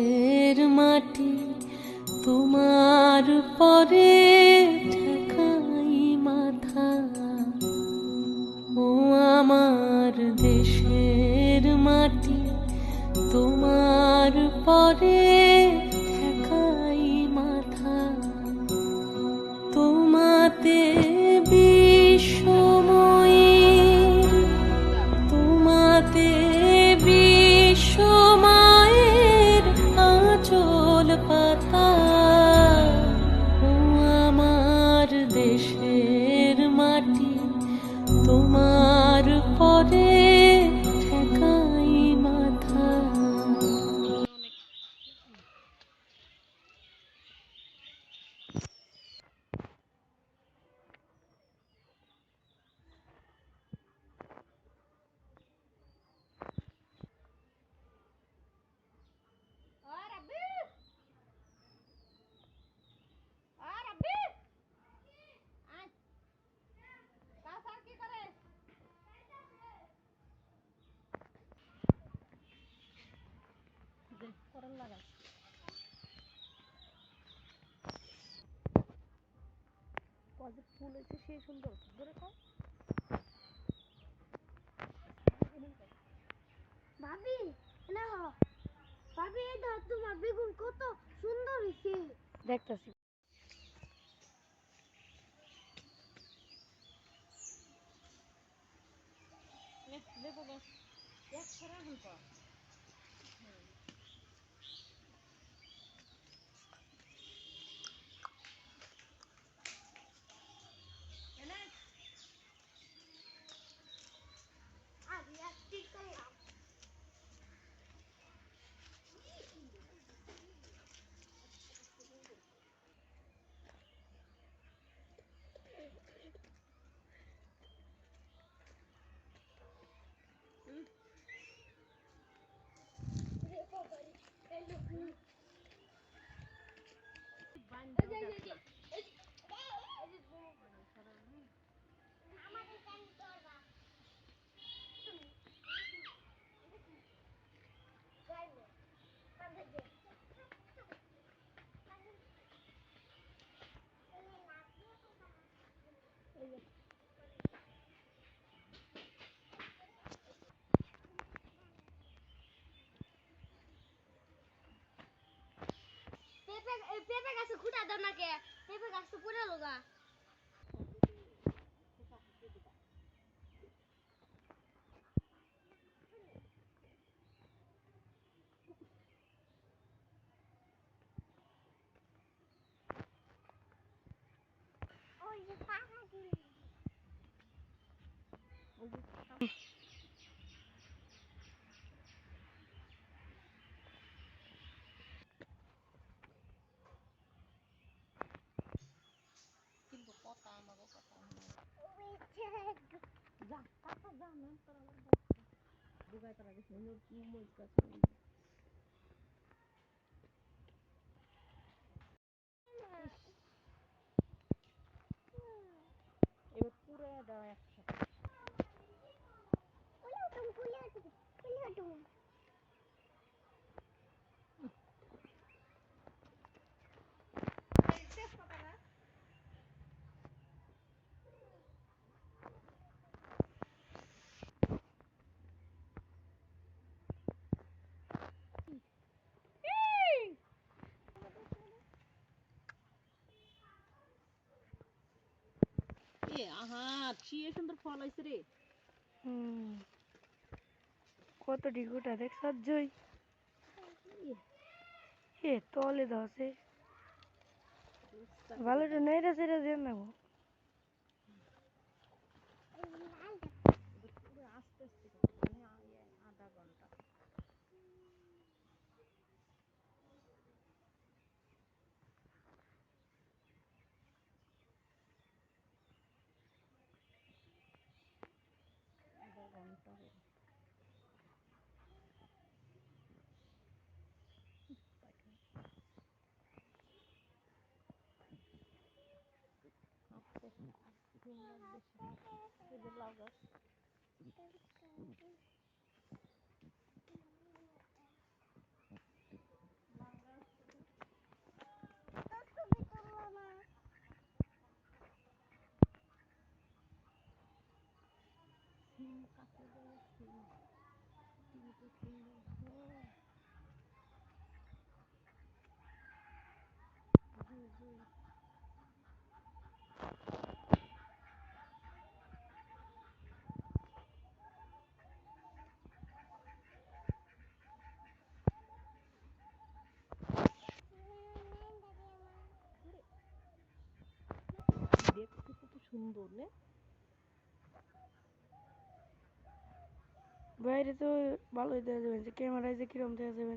দেশের মাটি তোমার পরে ঠেকাই মাথা। ও আমার দেশের মাটি তোমার পরে ঠেকাই মাথা। তোমাতে বিশ্বময়ী, তোমাতে বিশ্বমায়ের আঁচল পাতা। ও আমার দেশের মাটি তোমার পরে ঠেকাই মাথা। ফুল হয়েছে সেই সুন্দর ধরে খাও। ভাবি না ভাবি, এই ধর তোমার বেগুন কত সুন্দর হয়েছে দেখতেছি। লেবু গাছ এক ছড়া হল। পেঁপে গাছে খুঁটা দাও না কে? পেঁপে গাছ তো পুরো লগা। কিন্তু কথা আমাকে কথা যা কাকা যা মেন করা বুগায় তারা গেছে মরিচ গাছ। এবার পুরো দেওয়া একসাথে। সুন্দর ফল হয়েছে রে। কত ডিগুটা দেখ সজ্জই এ তলে ধসে ভালো তো নেই রে সেটা দিয়ে নেবো। আস্তে আস্তে আধা ঘন্টা লাউ গাছ। দেখতে কত সুন্দর না? বাইরে তো ভালোই দেখা যাবে, ক্যামেরায় যে কিরম দেখা যাবে।